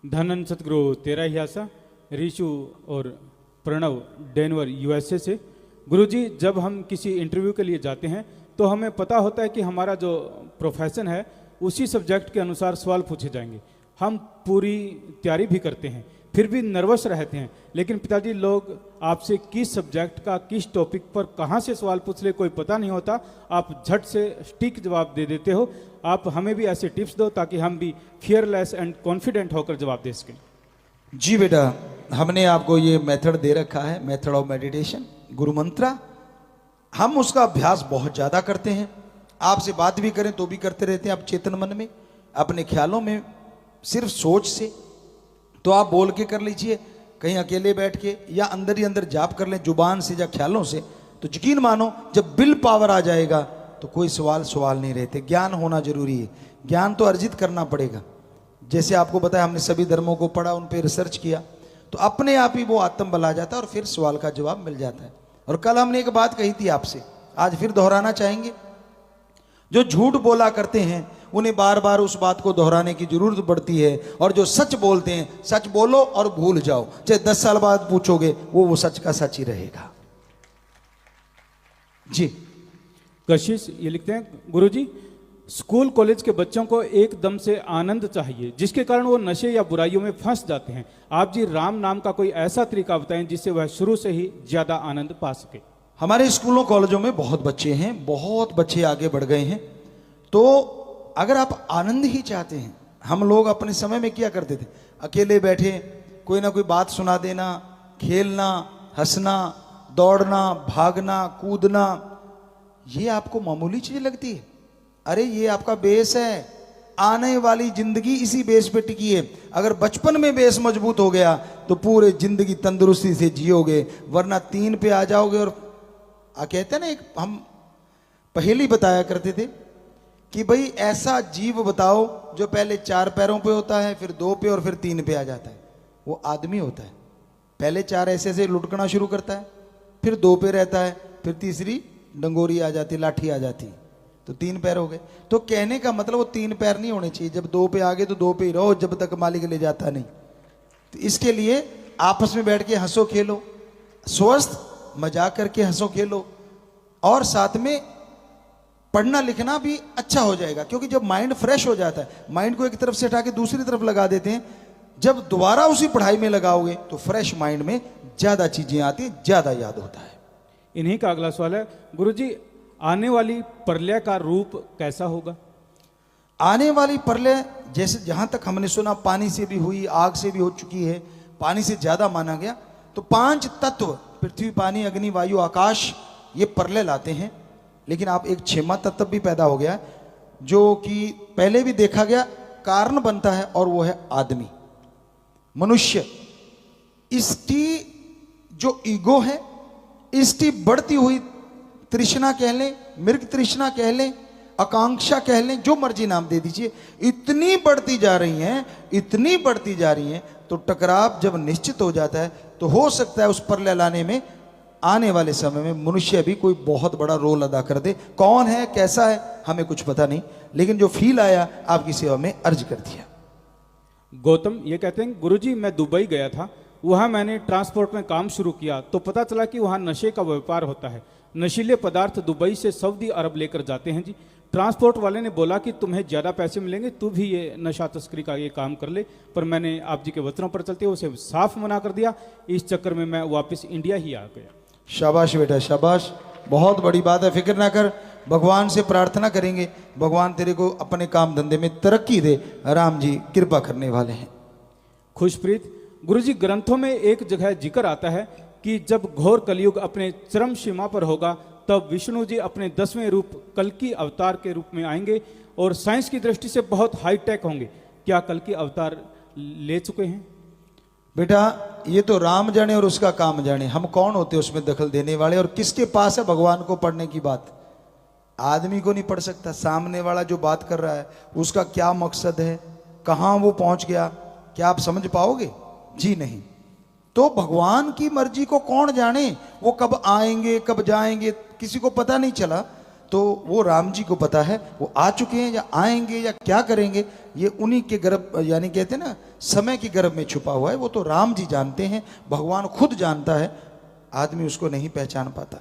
धनन सतगुरु तेरा ही आशा, ऋषु और Pranav Denver USA से। गुरुजी, जब हम किसी इंटरव्यू के लिए जाते हैं तो हमें पता होता है कि हमारा जो प्रोफेशन है उसी सब्जेक्ट के अनुसार सवाल पूछे जाएंगे। हम पूरी तैयारी भी करते हैं, फिर भी नर्वस रहते हैं। लेकिन पिताजी, लोग आपसे किस सब्जेक्ट का किस टॉपिक पर कहाँ से सवाल पूछ ले कोई पता नहीं होता। आप झट से सटीक जवाब दे देते हो। आप हमें भी ऐसे टिप्स दो ताकि हम भी फियरलेस एंड कॉन्फिडेंट होकर जवाब दे सकें। जी बेटा, हमने आपको ये मेथड दे रखा है, मेथड ऑफ मेडिटेशन, गुरु मंत्रा। हम उसका अभ्यास बहुत ज़्यादा करते हैं। आपसे बात भी करें तो भी करते रहते हैं। आप चेतन मन में अपने ख्यालों में सिर्फ सोच से तो आप बोल के कर लीजिए, कहीं अकेले बैठ के या अंदर ही अंदर जाप कर लें जुबान से या ख्यालों से, तो यकीन मानो जब विल पावर आ जाएगा तो कोई सवाल नहीं रहते। ज्ञान होना जरूरी है, ज्ञान तो अर्जित करना पड़ेगा। जैसे आपको बताया, हमने सभी धर्मों को पढ़ा, उन पर रिसर्च किया, तो अपने आप ही वो आत्म बल आ जाता है और फिर सवाल का जवाब मिल जाता है। और कल हमने एक बात कही थी आपसे, आज फिर दोहराना चाहेंगे। जो झूठ बोला करते हैं उन्हें बार बार उस बात को दोहराने की जरूरत पड़ती है, और जो सच बोलते हैं, सच बोलो और भूल जाओ, चाहे 10 साल बाद पूछोगे वो सच का सच ही रहेगा। जी कशिश ये लिखते हैं, गुरुजी, स्कूल कॉलेज के बच्चों को एकदम से आनंद चाहिए, जिसके कारण वो नशे या बुराइयों में फंस जाते हैं। आप जी राम नाम का कोई ऐसा तरीका बताएं जिससे वह शुरू से ही ज्यादा आनंद पा सके। हमारे स्कूलों कॉलेजों में बहुत बच्चे हैं, बहुत बच्चे आगे बढ़ गए हैं। तो अगर आप आनंद ही चाहते हैं, हम लोग अपने समय में क्या करते थे, अकेले बैठे कोई ना कोई बात सुना देना, खेलना, हंसना, दौड़ना, भागना, कूदना, ये आपको मामूली चीज लगती है। अरे ये आपका बेस है, आने वाली जिंदगी इसी बेस पे टिकी है। अगर बचपन में बेस मजबूत हो गया तो पूरे जिंदगी तंदुरुस्ती से जियोगे, वरना 3 पे आ जाओगे। और कहते हैं ना, एक हम पहेली बताया करते थे कि भाई ऐसा जीव बताओ जो पहले 4 पैरों पे होता है, फिर 2 पे और फिर 3 पे आ जाता है। वो आदमी होता है। पहले 4 ऐसे ऐसे लुढ़कना शुरू करता है, फिर 2 पे रहता है, फिर तीसरी डंगोरी आ जाती, लाठी आ जाती, तो 3 पैर हो गए। तो कहने का मतलब वो 3 पैर नहीं होने चाहिए। जब 2 पे आ गए तो 2 पे ही रहो, जब तक मालिक ले जाता नहीं। तो इसके लिए आपस में बैठ के हंसो खेलो, स्वस्थ मजाक करके हंसो खेलो, और साथ में पढ़ना लिखना भी अच्छा हो जाएगा। क्योंकि जब माइंड फ्रेश हो जाता है, माइंड को एक तरफ से हटा के दूसरी तरफ लगा देते हैं, जब दोबारा उसी पढ़ाई में लगाओगे तो फ्रेश माइंड में ज्यादा चीजें आती हैं, ज्यादा याद होता है। इन्हीं का अगला सवाल है, गुरुजी, आने वाली प्रलय का रूप कैसा होगा? आने वाली प्रलय, जैसे जहां तक हमने सुना, पानी से भी हुई, आग से भी हो चुकी है, पानी से ज्यादा माना गया। तो 5 तत्व, पृथ्वी, पानी, अग्नि, वायु, आकाश, ये प्रलय लाते हैं। लेकिन आप एक 6वां तत्व भी पैदा हो गया, जो कि पहले भी देखा गया, कारण बनता है, और वो है आदमी, मनुष्य। इसकी जो ईगो है, इसकी बढ़ती हुई तृष्णा कह लें, मृग तृष्णा कह लें, आकांक्षा कह लें, जो मर्जी नाम दे दीजिए, इतनी बढ़ती जा रही हैं, इतनी बढ़ती जा रही हैं। तो टकराव जब निश्चित हो जाता है तो हो सकता है उस प्रलय लाने में आने वाले समय में मनुष्य भी कोई बहुत बड़ा रोल अदा कर दे। कौन है, कैसा है, हमें कुछ पता नहीं, लेकिन जो फील आया आपकी सेवा में अर्ज कर दिया। गौतम ये कहते हैं, गुरुजी, मैं दुबई गया था, वहाँ मैंने ट्रांसपोर्ट में काम शुरू किया तो पता चला कि वहाँ नशे का व्यापार होता है। नशीले पदार्थ दुबई से सऊदी अरब लेकर जाते हैं जी। ट्रांसपोर्ट वाले ने बोला कि तुम्हें ज़्यादा पैसे मिलेंगे, तू भी ये नशा तस्करी का ये काम कर ले, पर मैंने आप जी के वचनों पर चलते हुए उसे साफ मना कर दिया। इस चक्कर में मैं वापस इंडिया ही आ गया। शाबाश बेटा, शाबाश, बहुत बड़ी बात है। फिक्र ना कर, भगवान से प्रार्थना करेंगे, भगवान तेरे को अपने काम धंधे में तरक्की दे। राम जी कृपा करने वाले हैं। खुशप्रीत, गुरुजी, ग्रंथों में एक जगह जिक्र आता है कि जब घोर कलयुग अपने चरम सीमा पर होगा तब विष्णु जी अपने 10वें रूप कल्कि अवतार के रूप में आएंगे और साइंस की दृष्टि से बहुत हाईटेक होंगे। क्या कल्कि अवतार ले चुके हैं? बेटा ये तो राम जाने और उसका काम जाने, हम कौन होते उसमें दखल देने वाले। और किसके पास है भगवान को पढ़ने की बात? आदमी को नहीं पढ़ सकता। सामने वाला जो बात कर रहा है उसका क्या मकसद है, कहाँ वो पहुंच गया, क्या आप समझ पाओगे? जी नहीं। तो भगवान की मर्जी को कौन जाने, वो कब आएंगे कब जाएंगे किसी को पता नहीं चला। तो वो राम जी को पता है, वो आ चुके हैं या आएंगे या क्या करेंगे, ये उन्हीं के गर्भ, यानी कहते हैं ना समय की गर्भ में छुपा हुआ है, वो तो राम जी जानते हैं, भगवान खुद जानता है, आदमी उसको नहीं पहचान पाता।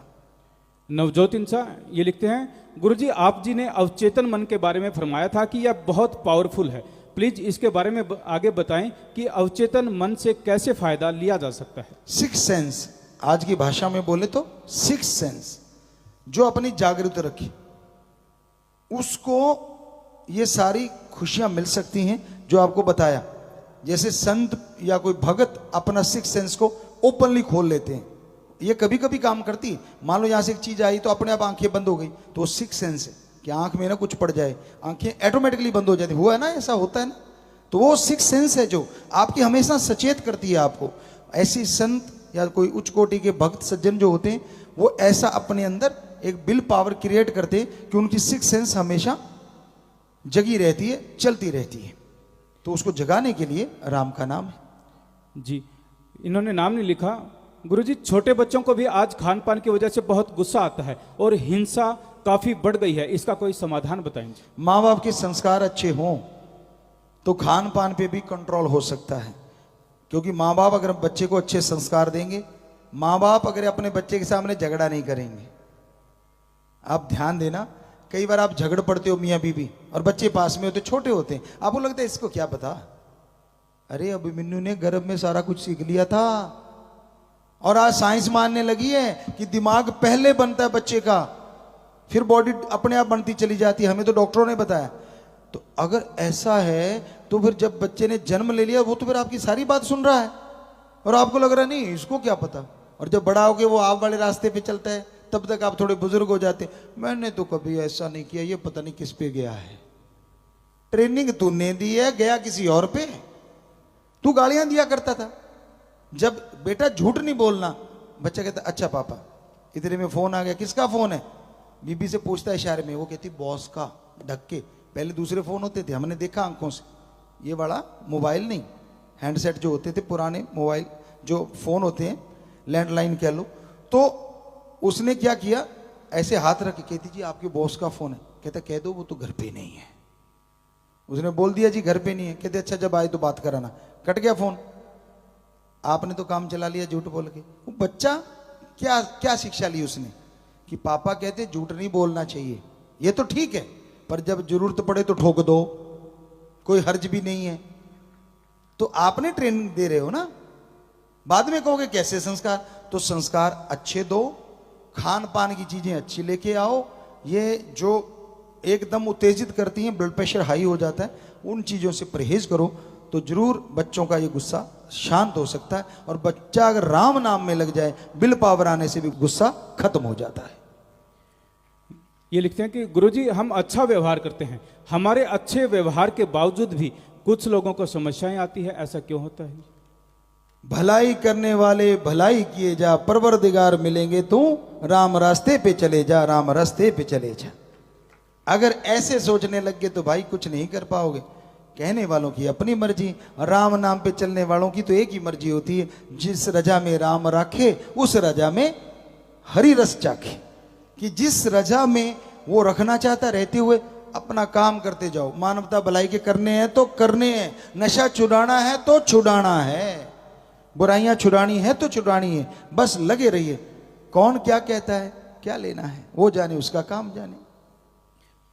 नवजोत इंसान ये लिखते हैं, गुरुजी आप जी ने अवचेतन मन के बारे में फरमाया था कि यह बहुत पावरफुल है, प्लीज इसके बारे में आगे बताएं कि अवचेतन मन से कैसे फायदा लिया जा सकता है। सिक्स सेंस, आज की भाषा में बोले तो सिक्स सेंस, जो अपनी जागृत रखे उसको ये सारी खुशियां मिल सकती हैं जो आपको बताया। जैसे संत या कोई भगत अपना सिक्स सेंस को ओपनली खोल लेते हैं, ये कभी कभी काम करती है। मान लो यहां से एक चीज आई तो अपने आप आंखें बंद हो गई, तो सिक्स सेंस है कि आंख में ना कुछ पड़ जाए, आंखें ऑटोमेटिकली बंद हो जाती, हुआ है ना, ऐसा होता है ना। तो वो सिक्स सेंस है जो आपकी हमेशा सचेत करती है आपको। ऐसी संत या कोई उच्च कोटि के भक्त सज्जन जो होते हैं वो ऐसा अपने अंदर एक विल पावर क्रिएट करते हैं कि उनकी सिक्स सेंस हमेशा जगी रहती है, चलती रहती है। तो उसको जगाने के लिए राम का नाम है। जी, इन्होंने नाम नहीं लिखा। गुरुजी छोटे बच्चों को भी आज खान पान की वजह से बहुत गुस्सा आता है और हिंसा काफी बढ़ गई है, इसका कोई समाधान बताएंगे। माँ बाप के संस्कार अच्छे हों तो खान पान पे भी कंट्रोल हो सकता है, क्योंकि माँ बाप अगर बच्चे को अच्छे संस्कार देंगे, माँ बाप अगर अपने बच्चे के सामने झगड़ा नहीं करेंगे। आप ध्यान देना, कई बार आप झगड़ पड़ते हो मियाँ बीबी और बच्चे पास में होते, छोटे होते हैं, आपको लगता है इसको क्या पता, अरे अभिमन्यु ने गर्भ में सारा कुछ सीख लिया था। और आज साइंस मानने लगी है कि दिमाग पहले बनता है बच्चे का, फिर बॉडी अपने आप बनती चली जाती है, हमें तो डॉक्टरों ने बताया। तो अगर ऐसा है तो फिर जब बच्चे ने जन्म ले लिया वो तो फिर आपकी सारी बात सुन रहा है और आपको लग रहा है नहीं इसको क्या पता। और जब बड़ा होके वो आप वाले रास्ते पे चलता है तब तक आप थोड़े बुजुर्ग हो जाते, मैंने तो कभी ऐसा नहीं किया, ये पता नहीं किस पे गया है। ट्रेनिंग तूने दी है, गया किसी और पे। तू गालियां दिया करता था, जब बेटा झूठ नहीं बोलना, बच्चा कहता अच्छा पापा, इतने में फोन आ गया, किसका फोन है, बीबी से पूछता है इशारे में, वो कहती बॉस का, ढक के। पहले दूसरे फोन होते थे, हमने देखा आंखों से, ये बड़ा मोबाइल नहीं, हैंडसेट जो होते थे पुराने मोबाइल जो फोन होते हैं, लैंडलाइन कह लो। तो उसने क्या किया, ऐसे हाथ रख के कहती जी आपके बॉस का फोन है, कहता कह दो वो तो घर पे नहीं है। उसने बोल दिया जी घर पे नहीं है, कहते अच्छा जब आए तो बात कराना, कट गया फोन। आपने तो काम चला लिया झूठ बोल के। वो बच्चा क्या क्या शिक्षा ली उसने कि पापा कहते झूठ नहीं बोलना चाहिए, ये तो ठीक है, पर जब जरूरत पड़े तो ठोक दो, कोई हर्ज भी नहीं है। तो आपने ट्रेनिंग दे रहे हो ना, बाद में कहोगे कैसे संस्कार, तो संस्कार अच्छे दो, खान पान की चीजें अच्छी लेके आओ। ये जो एकदम उत्तेजित करती हैं, ब्लड प्रेशर हाई हो जाता है, उन चीजों से परहेज करो तो जरूर बच्चों का ये गुस्सा शांत हो सकता है। और बच्चा अगर राम नाम में लग जाए, विल पावर आने से भी गुस्सा खत्म हो जाता है। ये लिखते हैं कि गुरुजी हम अच्छा व्यवहार करते हैं, हमारे अच्छे व्यवहार के बावजूद भी कुछ लोगों को समस्याएं आती है, ऐसा क्यों होता है? भलाई करने वाले भलाई किए जा, परवरदिगार मिलेंगे तू, राम रास्ते पे चले जा, राम रास्ते पे चले जा। अगर ऐसे सोचने लग गए तो भाई कुछ नहीं कर पाओगे। कहने वालों की अपनी मर्जी, राम नाम पे चलने वालों की तो एक ही मर्जी होती है, जिस रजा में राम राखे उस रजा में हरि रस चाखे। कि जिस रजा में वो रखना चाहता, रहते हुए अपना काम करते जाओ। मानवता भलाई के करने हैं तो करने हैं, नशा छुड़ाना है तो छुड़ाना है, बुराइयां छुड़ानी है तो छुड़ानी है, बस लगे रहिए। कौन क्या कहता है, क्या लेना है, वो जाने, उसका काम जाने।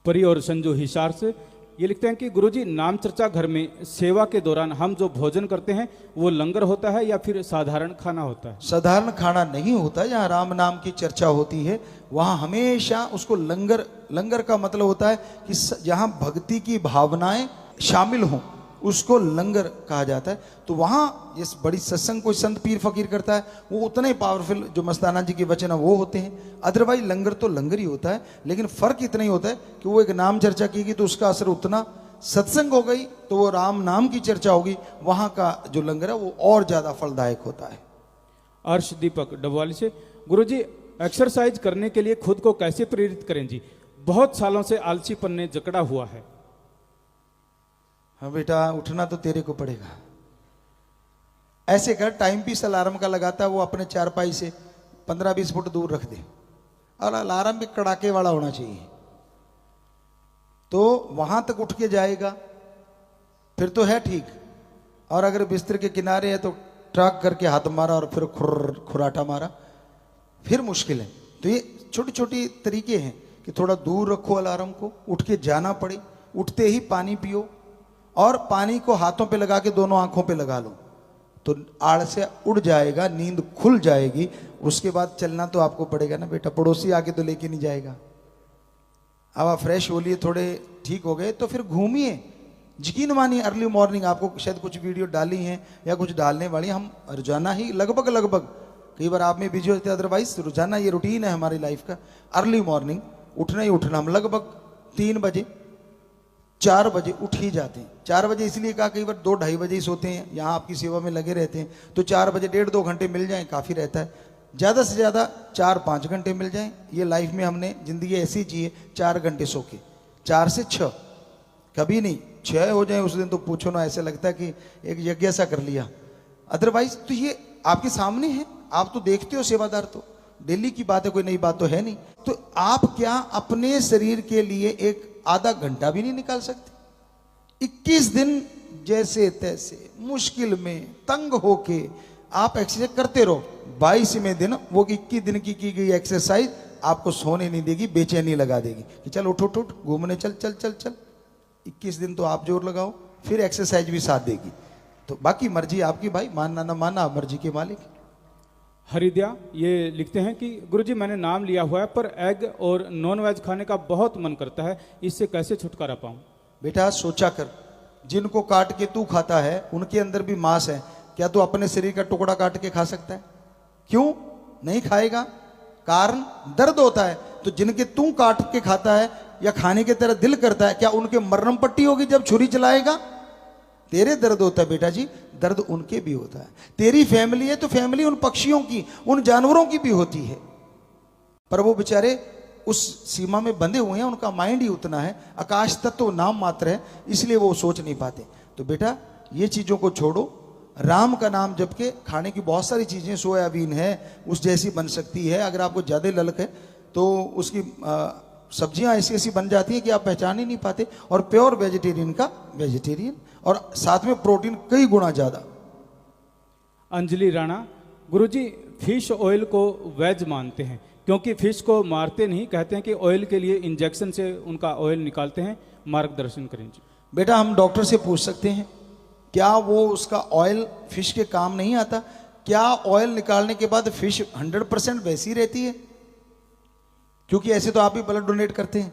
परी और संजू हिसार से ये लिखते हैं कि गुरुजी नाम चर्चा घर में सेवा के दौरान हम जो भोजन करते हैं वो लंगर होता है या फिर साधारण खाना होता है? साधारण खाना नहीं होता, जहाँ राम नाम की चर्चा होती है वहाँ हमेशा उसको लंगर, लंगर का मतलब होता है कि जहाँ भक्ति की भावनाएं शामिल हों उसको लंगर कहा जाता है। तो वहाँ इस बड़ी सत्संग कोई संत पीर फकीर करता है, वो उतने पावरफुल जो मस्ताना जी के वचन है वो होते हैं। अदरवाइज लंगर तो लंगर ही होता है, लेकिन फर्क इतना ही होता है कि वो एक नाम चर्चा की गई तो उसका असर उतना, सत्संग हो गई तो वो राम नाम की चर्चा होगी, वहाँ का जो लंगर है वो और ज़्यादा फलदायक होता है। अर्श दीपक डबवाली से, गुरुजी एक्सरसाइज करने के लिए खुद को कैसे प्रेरित करें जी, बहुत सालों से आलसीपन ने जकड़ा हुआ है। हाँ बेटा, उठना तो तेरे को पड़ेगा। ऐसे कर, टाइम पीस अलार्म का लगाता है वो अपने चारपाई से 15-20 फुट दूर रख दे, और अलार्म भी कड़ाके वाला होना चाहिए, तो वहां तक उठ के जाएगा, फिर तो है ठीक। और अगर बिस्तर के किनारे है तो ट्रक करके हाथ मारा और फिर खुराटा मारा, फिर मुश्किल है। तो ये छोटी छोटी तरीके हैं कि थोड़ा दूर रखो अलार्म को, उठ के जाना पड़े, उठते ही पानी पियो और पानी को हाथों पे लगा के दोनों आंखों पे लगा लो तो आड़ से उड़ जाएगा, नींद खुल जाएगी। उसके बाद चलना तो आपको पड़ेगा ना बेटा, पड़ोसी आके तो लेके नहीं जाएगा। अब आप फ्रेश हो लिए, थोड़े ठीक हो गए तो फिर घूमिए। यकीन मानिए अर्ली मॉर्निंग, आपको शायद कुछ वीडियो डाली हैं या कुछ डालने वाली, हम रोजाना ही लगभग कई बार आप में बिजी होते हैं, अदरवाइज रोजाना ये रूटीन है हमारी लाइफ का। अर्ली मॉर्निंग उठना ही उठना, हम लगभग 3 बजे 4 बजे उठ ही जाते हैं। 4 बजे इसलिए कहा, कई बार 2-2:30 बजे ही सोते हैं, यहाँ आपकी सेवा में लगे रहते हैं, तो 4 बजे 1.5-2 घंटे मिल जाएं काफ़ी रहता है। ज़्यादा से ज़्यादा 4-5 घंटे मिल जाएं। ये लाइफ में हमने ज़िंदगी ऐसी जी है, 4 घंटे सो के, 4 से 6, कभी नहीं 6 हो जाए उस दिन तो पूछो ना, ऐसे लगता है कि एक यज्ञ सा कर लिया। अदरवाइज तो ये आपके सामने है, आप तो देखते हो सेवादार, तो डेली की बात है, कोई नई बात तो है नहीं। तो आप क्या अपने शरीर के लिए एक आधा घंटा भी नहीं निकाल सकते? 21 दिन जैसे तैसे मुश्किल में तंग होके आप एक्सरसाइज करते रहो। 22वें दिन वो 21 दिन की गई एक्सरसाइज आपको सोने नहीं देगी, बेचैनी लगा देगी कि चल उठ उठ उठ घूमने चल चल चल चल। 21 दिन तो आप जोर लगाओ, फिर एक्सरसाइज भी साथ देगी। तो बाकी मर्जी आपकी भाई, मानना ना मानना मर्जी के मालिक। हरिद्या ये लिखते हैं कि गुरुजी मैंने नाम लिया हुआ है पर एग और नॉन वेज खाने का बहुत मन करता है, इससे कैसे छुटकारा पाऊं? बेटा सोचा कर, जिनको काट के तू खाता है उनके अंदर भी मांस है, क्या तू अपने शरीर का टुकड़ा काट के खा सकता है? क्यों नहीं खाएगा? कारण दर्द होता है। तो जिनके तू काट के खाता है या खाने के तरह दिल करता है, क्या उनके मरहम पट्टी होगी जब छुरी चलाएगा? तेरे दर्द होता है बेटा जी, दर्द उनके भी होता है। तेरी फैमिली है तो फैमिली उन पक्षियों की, उन जानवरों की भी होती है, पर वो बेचारे उस सीमा में बंधे हुए हैं, उनका माइंड ही उतना है, आकाश तत्व नाम मात्र है, इसलिए वो सोच नहीं पाते। तो बेटा ये चीजों को छोड़ो, राम का नाम जप के खाने की बहुत सारी चीजें, सोयाबीन है उस जैसी बन सकती है, अगर आपको ज्यादा ललक है तो उसकी सब्जियां ऐसी ऐसी बन जाती हैं कि आप पहचान ही नहीं पाते। और प्योर वेजिटेरियन का वेजिटेरियन, और साथ में प्रोटीन कई गुना ज्यादा। अंजलि राणा, गुरुजी फिश ऑयल को वेज मानते हैं क्योंकि फिश को मारते नहीं, कहते हैं कि ऑयल के लिए इंजेक्शन से उनका ऑयल निकालते हैं, मार्गदर्शन करें जी। बेटा हम डॉक्टर से पूछ सकते हैं, क्या वो उसका ऑयल फिश के काम नहीं आता? क्या ऑयल निकालने के बाद फिश 100% वैसी रहती है? क्योंकि ऐसे तो आप भी ब्लड डोनेट करते हैं।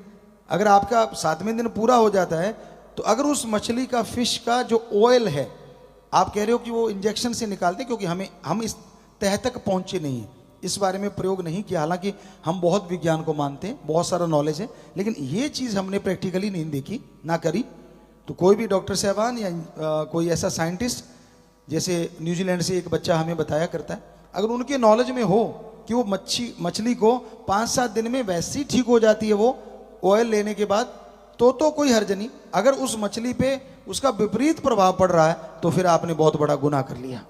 अगर आपका 7वें दिन पूरा हो जाता है तो अगर उस मछली का, फिश का जो ऑयल है, आप कह रहे हो कि वो इंजेक्शन से निकालते, क्योंकि हम इस तह तक पहुंचे नहीं है, इस बारे में प्रयोग नहीं किया। हालांकि हम बहुत विज्ञान को मानते हैं, बहुत सारा नॉलेज है, लेकिन ये चीज़ हमने प्रैक्टिकली नहीं देखी ना करी। तो कोई भी डॉक्टर साहबान या कोई ऐसा साइंटिस्ट, जैसे न्यूजीलैंड से एक बच्चा हमें बताया करता है, अगर उनके नॉलेज में हो कि वो मछली को 5-7 दिन में वैसे ही ठीक हो जाती है वो ऑयल लेने के बाद, तो कोई हर्ज नहीं। अगर उस मछली पे उसका विपरीत प्रभाव पड़ रहा है तो फिर आपने बहुत बड़ा गुनाह कर लिया।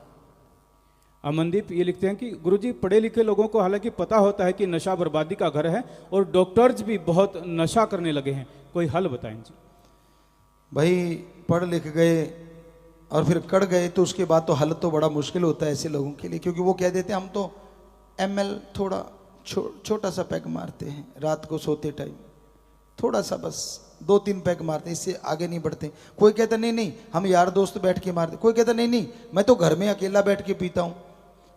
अमनदीप ये लिखते हैं कि गुरुजी पढ़े लिखे लोगों को हालांकि पता होता है कि नशा बर्बादी का घर है और डॉक्टर्स भी बहुत नशा करने लगे हैं, कोई हल बताएं जी। भाई पढ़ लिख गए और फिर कड़ गए तो उसके बाद तो हल तो बड़ा मुश्किल होता है ऐसे लोगों के लिए, क्योंकि वो कह देते हैं हम तो ml थोड़ा छोटा सा पैक मारते हैं रात को सोते टाइम, थोड़ा सा बस 2-3 पैक मारते हैं, इससे आगे नहीं बढ़ते। कोई कहता नहीं नहीं हम यार दोस्त बैठ के मारते, कोई कहता नहीं नहीं मैं तो घर में अकेला बैठ के पीता हूँ।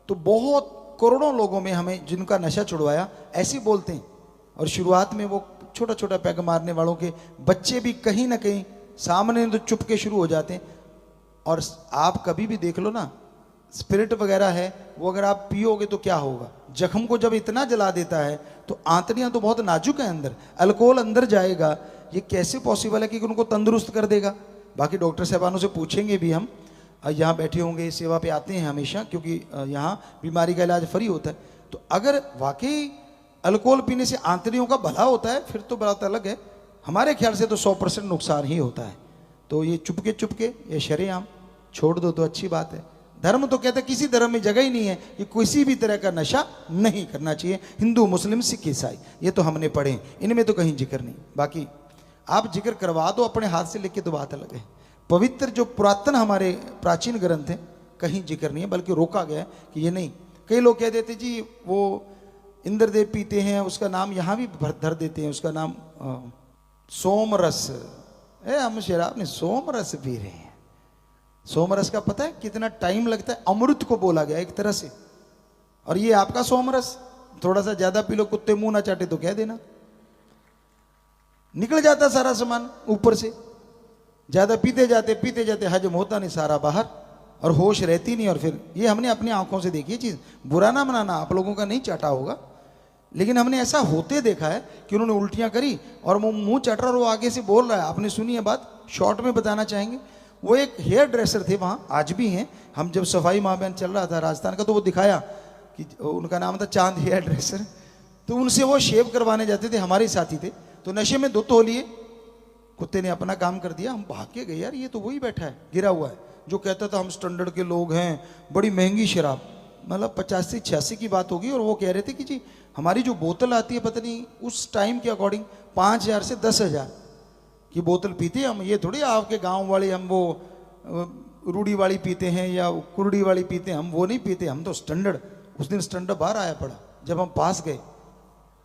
तो बहुत करोड़ों लोगों में हमें जिनका नशा छुड़वाया ऐसे बोलते हैं। और शुरुआत में वो छोटा छोटा पैक मारने वालों के बच्चे भी कहीं ना कहीं सामने तो चुप के शुरू हो जाते हैं। और आप कभी भी देख लो ना, स्पिरिट वगैरह है वो अगर आप पियोगे तो क्या होगा, जख्म को जब इतना जला देता है तो आंतड़ियां तो बहुत नाजुक है अंदर, अल्कोहल अंदर जाएगा, ये कैसे पॉसिबल है कि उनको तंदुरुस्त कर देगा। बाकी डॉक्टर साहबानों से पूछेंगे भी, हम यहाँ बैठे होंगे, सेवा पे आते हैं हमेशा, क्योंकि यहाँ बीमारी का इलाज फ्री होता है। तो अगर वाकई अल्कोहल पीने से आंतड़ियों का भला होता है फिर तो बात अलग है, हमारे ख्याल से तो 100% नुकसान ही होता है। तो ये चुपके ये शरेआम छोड़ दो तो अच्छी बात है। धर्म तो कहता है किसी धर्म में जगह ही नहीं है कि किसी भी तरह का नशा नहीं करना चाहिए, हिंदू मुस्लिम सिख ईसाई, ये तो हमने पढ़े, इनमें तो कहीं जिक्र नहीं। बाकी आप जिक्र करवा दो अपने हाथ से लिख के तो बात अलग है, पवित्र जो पुरातन हमारे प्राचीन ग्रंथ हैं कहीं जिक्र नहीं है, बल्कि रोका गया है कि ये नहीं। कई लोग कह देते जी वो इंद्रदेव पीते हैं, उसका नाम यहाँ भी धर देते हैं, उसका नाम सोमरस। हम शराब नहीं, सोमरस पी रहे हैं। सोमरस का पता है कितना टाइम लगता है? अमृत को बोला गया एक तरह से। और ये आपका सोमरस, थोड़ा सा ज्यादा पी लो, कुत्ते मुंह ना चाटे तो कह देना, निकल जाता सारा सामान ऊपर से। ज्यादा पीते जाते हजम होता नहीं, सारा बाहर, और होश रहती नहीं। और फिर ये हमने अपनी आंखों से देखी चीज, बुरा ना मनाना, आप लोगों का नहीं चाटा होगा, लेकिन हमने ऐसा होते देखा है कि उन्होंने उल्टियां करी और वो मुंह चट रहा और वो आगे से बोल रहा है। आपने सुनी है बात, शॉर्ट में बताना चाहेंगे। वो एक हेयर ड्रेसर थे, वहां आज भी हैं। हम जब सफाई महाअभियान चल रहा था राजस्थान का, तो वो दिखाया कि उनका नाम था चांद हेयर ड्रेसर। तो उनसे वो शेव करवाने जाते थे, हमारे साथी थे। तो नशे में धुत हो लिए, कुत्ते ने अपना काम कर दिया, हम भाग के गए, यार ये तो वही बैठा है गिरा हुआ है जो कहता था हम स्टैंडर्ड के लोग हैं, बड़ी महंगी शराब, मतलब 85-86 की बात होगी। और वो कह रहे थे कि जी हमारी जो बोतल आती है, पता नहीं उस टाइम के अकॉर्डिंग 5,000 से 10,000 की बोतल पीते हैं हम। ये थोड़ी आपके गांव वाले हम वो रूढ़ी वाली पीते हैं या कुरड़ी वाली पीते हैं, हम वो नहीं पीते, हम तो स्टैंडर्ड। उस दिन स्टैंडर्ड बाहर आया पड़ा, जब हम पास गए,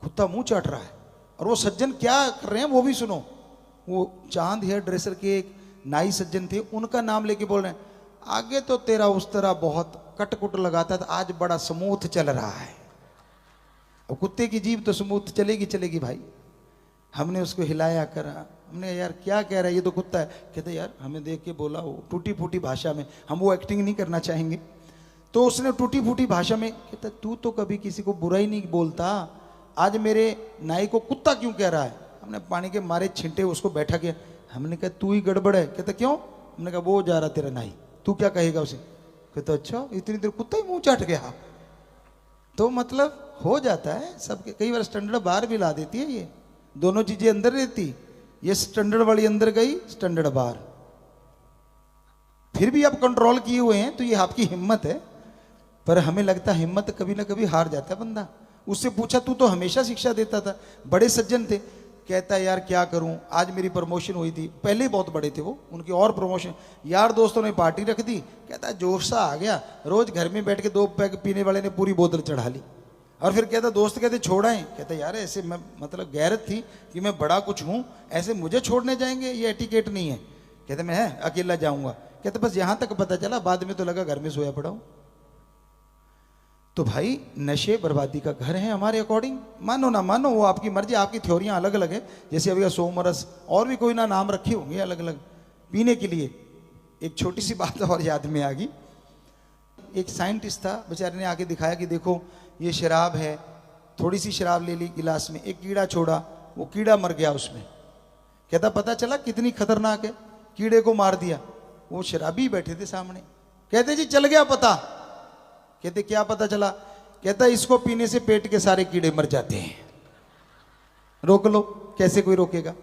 कुत्ता मुंह चाट रहा है। और वो सज्जन क्या कर रहे हैं वो भी सुनो। वो चांद हेयर ड्रेसर के एक नाई सज्जन थे, उनका नाम लेके बोल रहे हैं, आगे तो तेरा उस तरह बहुत कटकुट लगाता था, आज बड़ा स्मूथ चल रहा है। अब कुत्ते की जीभ तो स्मूथ चलेगी भाई। हमने उसको हिलाया करा, हमने यार क्या कह रहा है, ये तो कुत्ता है। कहते यार हमें देख के बोला, वो टूटी फूटी भाषा में, हम वो एक्टिंग नहीं करना चाहेंगे। तो उसने टूटी फूटी भाषा में कहता, तू तो कभी किसी को बुरा ही नहीं बोलता, आज मेरे नाई को कुत्ता क्यों कह रहा है? हमने पानी के मारे छिंटे उसको बैठा किया। हमने कहा तू ही गड़बड़ है। कहता क्यों? हमने कहा वो जा रहा तेरा नाई, तू क्या कहेगा उसे? कहता अच्छा, इतनी देर कुत्ता ही मुंह चाट गया। तो मतलब हो जाता है सबके। कई बार स्टैंडर्ड बाहर भी ला देती है, ये दोनों चीजें अंदर रहती, ये स्टैंडर्ड वाली अंदर गई, स्टैंडर्ड बाहर। फिर भी आप कंट्रोल किए हुए हैं, तो ये आपकी हिम्मत है। पर हमें लगता है हिम्मत कभी ना कभी हार जाता है बंदा। उससे पूछा, तू तो हमेशा शिक्षा देता था, बड़े सज्जन थे। कहता है यार क्या करूं, आज मेरी प्रमोशन हुई थी, पहले ही बहुत बड़े थे वो, उनकी और प्रमोशन, यार दोस्तों ने पार्टी रख दी। कहता है जोश सा आ गया, रोज घर में बैठ के 2 पैक पीने वाले ने पूरी बोतल चढ़ा ली। और फिर कहता दोस्त कहते छोड़ाएं। कहता यार ऐसे मैं मतलब गैरत थी कि मैं बड़ा कुछ हूं, ऐसे मुझे छोड़ने जाएंगे, ये एटिकेट नहीं है। कहते मैं अकेला जाऊंगा। कहते बस यहां तक पता चला, बाद में तो लगा घर में सोया पड़ा हूं। तो भाई नशे बर्बादी का घर है हमारे अकॉर्डिंग, मानो ना मानो वो आपकी मर्जी, आपकी थ्योरियां अलग अलग है। जैसे अभी सोमरस और भी कोई ना नाम रखे होंगे अलग अलग पीने के लिए। एक छोटी सी बात और याद में आ गई, एक साइंटिस्ट था, बेचारे ने आके दिखाया कि देखो ये शराब है, थोड़ी सी शराब ले ली गिलास में, एक कीड़ा छोड़ा, वो कीड़ा मर गया उसमें। कहता पता चला कितनी खतरनाक है, कीड़े को मार दिया। वो शराबी बैठे थे सामने, कहते जी चल गया पता। कहते क्या पता चला? कहता इसको पीने से पेट के सारे कीड़े मर जाते हैं, रोक लो। कैसे कोई रोकेगा?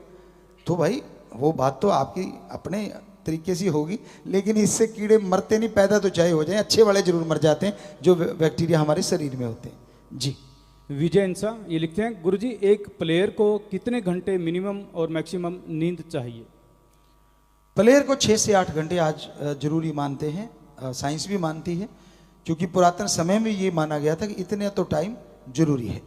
तो भाई वो बात तो आपकी अपने तरीके से होगी, लेकिन इससे कीड़े मरते नहीं, पैदा तो चाहे हो जाए, अच्छे वाले जरूर मर जाते हैं जो बैक्टीरिया हमारे शरीर में होते हैं। जी विजय इंसा ये लिखते हैं, गुरुजी एक प्लेयर को कितने घंटे मिनिमम और मैक्सिमम नींद चाहिए? प्लेयर को 6 से 8 घंटे आज जरूरी मानते हैं, साइंस भी मानती है, क्योंकि पुरातन समय में ये माना गया था कि इतने तो टाइम जरूरी है।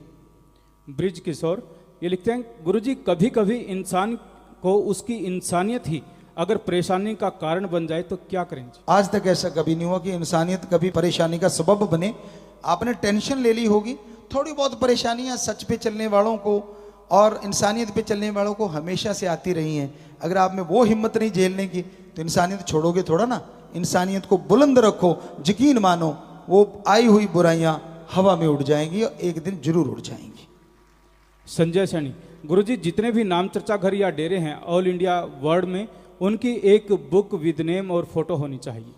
ब्रिज किशोर ये लिखते हैं, गुरुजी कभी कभी इंसान को उसकी इंसानियत ही अगर परेशानी का कारण बन जाए तो क्या करेंगे? आज तक ऐसा कभी नहीं हुआ कि इंसानियत कभी परेशानी का सबब बने। आपने टेंशन ले ली होगी, थोड़ी बहुत परेशानियां सच पे चलने वालों को और इंसानियत पे चलने वालों को हमेशा से आती रही हैं। अगर आप में वो हिम्मत नहीं झेलने की तो इंसानियत छोड़ोगे थोड़ा ना। इंसानियत को बुलंद रखो, यकीन मानो वो आई हुई बुराइयां हवा में उड़ जाएंगी और एक दिन जरूर उड़ जाएंगी। संजय सैनी गुरुजी जितने भी नाम चर्चा घर या डेरे हैं ऑल इंडिया वर्ल्ड में, उनकी एक बुक विद नेम और फोटो होनी चाहिए।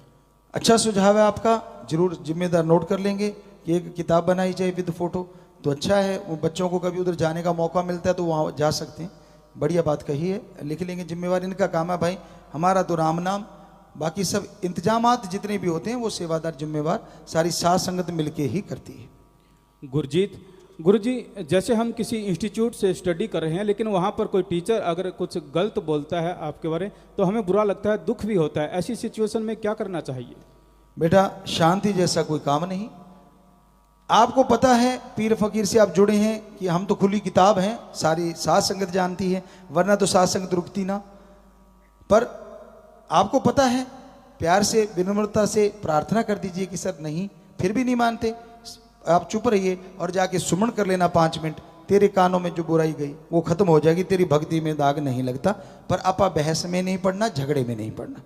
अच्छा सुझाव है आपका, जरूर जिम्मेदार नोट कर लेंगे कि एक किताब बनाई जाए विद फोटो, तो अच्छा है। वो बच्चों को कभी उधर जाने का मौका मिलता है तो वहाँ जा सकते हैं। बढ़िया बात कही है, लिख लेंगे, जिम्मेवार इनका काम है भाई। हमारा तो राम नाम, बाकी सब इंतजामात जितने भी होते हैं वो सेवादार जिम्मेवार सारी साथ संगत मिलके ही करती है। गुरजीत गुरुजी, जैसे हम किसी इंस्टीट्यूट से स्टडी कर रहे हैं, लेकिन वहाँ पर कोई टीचर अगर कुछ गलत बोलता है आपके बारे में, तो हमें बुरा लगता है, दुख भी होता है। ऐसी सिचुएशन में क्या करना चाहिए? बेटा, शांति जैसा कोई काम नहीं। आपको पता है पीर फकीर से आप जुड़े हैं कि हम तो खुली किताब हैं, सारी साध संगत जानती है, वरना तो साध संगत रुकती ना। पर आपको पता है, प्यार से विनम्रता से प्रार्थना कर दीजिए कि सर नहीं, फिर भी नहीं मानते, आप चुप रहिए और जाके सुमन कर लेना 5 मिनट। तेरे कानों में जो बुराई गई वो खत्म हो जाएगी, तेरी भक्ति में दाग नहीं लगता। पर आपा बहस में नहीं पड़ना, झगड़े में नहीं पड़ना।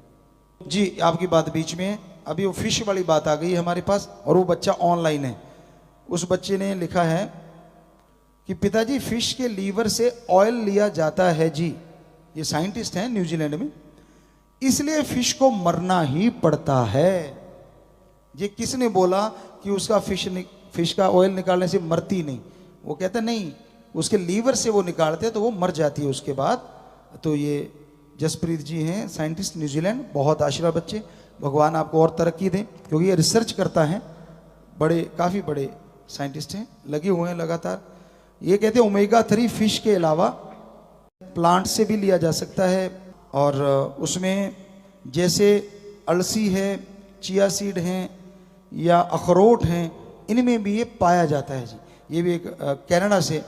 जी, आपकी बात बीच में है। अभी वो फिश वाली बात आ गई है हमारे पास, और वो बच्चा ऑनलाइन है। उस बच्चे ने लिखा है कि पिताजी, फिश के लीवर से ऑयल लिया जाता है जी। ये साइंटिस्ट हैं न्यूजीलैंड में, इसलिए फिश को मरना ही पड़ता है। ये किसने बोला कि उसका फिश का ऑयल निकालने से मरती नहीं? वो कहता नहीं, उसके लीवर से वो निकालते तो वो मर जाती है उसके बाद। तो ये जसप्रीत जी हैं, साइंटिस्ट न्यूजीलैंड, बहुत आशीर्वाद बच्चे, भगवान आपको और तरक्की दें, क्योंकि ये रिसर्च करता है, काफ़ी बड़े साइंटिस्ट हैं, लगे हुए हैं लगातार। ये कहते हैं ओमेगा 3 फिश के अलावा प्लांट से भी लिया जा सकता है, और उसमें जैसे अलसी है, चिया सीड हैं या अखरोट हैं, इनमें भी ये पाया जाता है जी। ये भी एक कनाडा से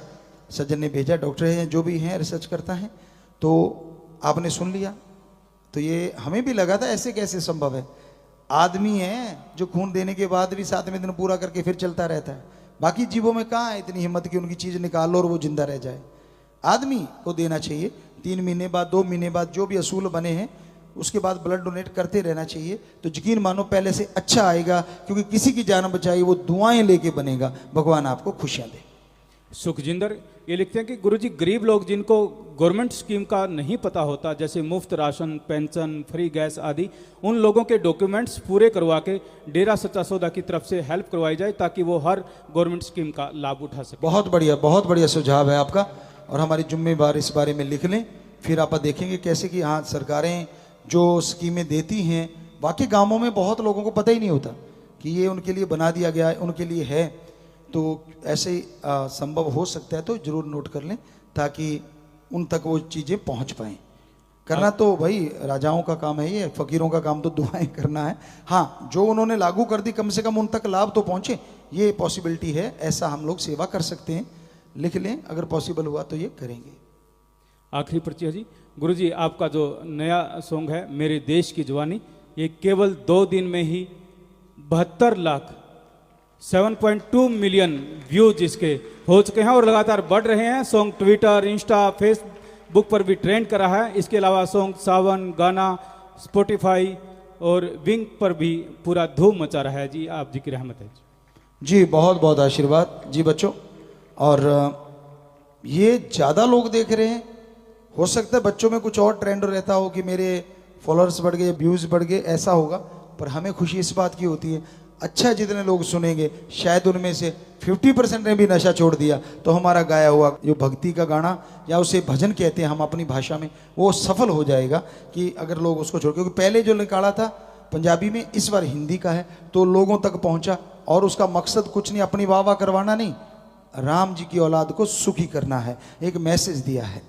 सज्जन ने भेजा, डॉक्टर हैं जो भी हैं, रिसर्च करता है। तो आपने सुन लिया, तो ये हमें भी लगा था ऐसे कैसे संभव है। आदमी है जो खून देने के बाद भी 7वें दिन पूरा करके फिर चलता रहता है। बाकी जीवों में कहाँ है इतनी हिम्मत कि उनकी चीज़ निकाल लो और वो जिंदा रह जाए। आदमी को देना चाहिए 3 महीने बाद, 2 महीने बाद, जो भी असूल बने हैं उसके बाद ब्लड डोनेट करते रहना चाहिए। तो यकीन मानो पहले से अच्छा आएगा, क्योंकि किसी की जान बचाई वो दुआएं लेके बनेगा। भगवान आपको खुशियां दे। सुखजिंदर ये लिखते हैं कि गुरुजी, गरीब लोग जिनको गवर्नमेंट स्कीम का नहीं पता होता, जैसे मुफ्त राशन, पेंशन, फ्री गैस आदि, उन लोगों के डॉक्यूमेंट्स पूरे करवा के डेरा सच्चा सौदा की तरफ से हेल्प करवाई जाए, ताकि वो हर गवर्नमेंट स्कीम का लाभ उठा सके। बहुत बढ़िया सुझाव है आपका, और हमारी जिम्मेदार इस बारे में लिख लें। फिर आप देखेंगे कैसे कि हाँ, सरकारें जो स्कीमें देती हैं, बाकी गांवों में बहुत लोगों को पता ही नहीं होता कि ये उनके लिए बना दिया गया है, उनके लिए है। तो ऐसे संभव हो सकता है तो जरूर नोट कर लें, ताकि उन तक वो चीज़ें पहुंच पाएं। करना तो भाई राजाओं का काम है, ये फकीरों का काम तो दुआएं करना है। हाँ, जो उन्होंने लागू कर दी, कम से कम उन तक लाभ तो पहुंचे, ये पॉसिबिलिटी है। ऐसा हम लोग सेवा कर सकते हैं। लिख लें, अगर पॉसिबल हुआ तो ये करेंगे। आखिरी पर्ची जी, गुरुजी, आपका जो नया सॉन्ग है मेरे देश की जवानी, ये केवल 2 दिन में ही 72 लाख 7.2 मिलियन व्यूज इसके हो चुके हैं और लगातार बढ़ रहे हैं। सॉन्ग ट्विटर, इंस्टा, फेसबुक पर भी ट्रेंड कर रहा है। इसके अलावा सॉन्ग सावन, गाना, स्पॉटिफाई और विंग पर भी पूरा धूम मचा रहा है जी। आप जी की रहमत है जी, बहुत बहुत आशीर्वाद जी बच्चों। और ये ज़्यादा लोग देख रहे हैं, हो सकता है बच्चों में कुछ और ट्रेंड रहता हो कि मेरे फॉलोअर्स बढ़ गए, व्यूज़ बढ़ गए, ऐसा होगा। पर हमें खुशी इस बात की होती है, अच्छा जितने लोग सुनेंगे, शायद उनमें से 50% ने भी नशा छोड़ दिया, तो हमारा गाया हुआ जो भक्ति का गाना, या उसे भजन कहते हैं हम अपनी भाषा में, वो सफल हो जाएगा। कि अगर लोग उसको छोड़, क्योंकि पहले जो निकाला था पंजाबी में, इस बार हिंदी का है, तो लोगों तक पहुंचा। और उसका मकसद कुछ नहीं, अपनी वाह वाह करवाना नहीं, राम जी की औलाद को सुखी करना है, एक मैसेज दिया है।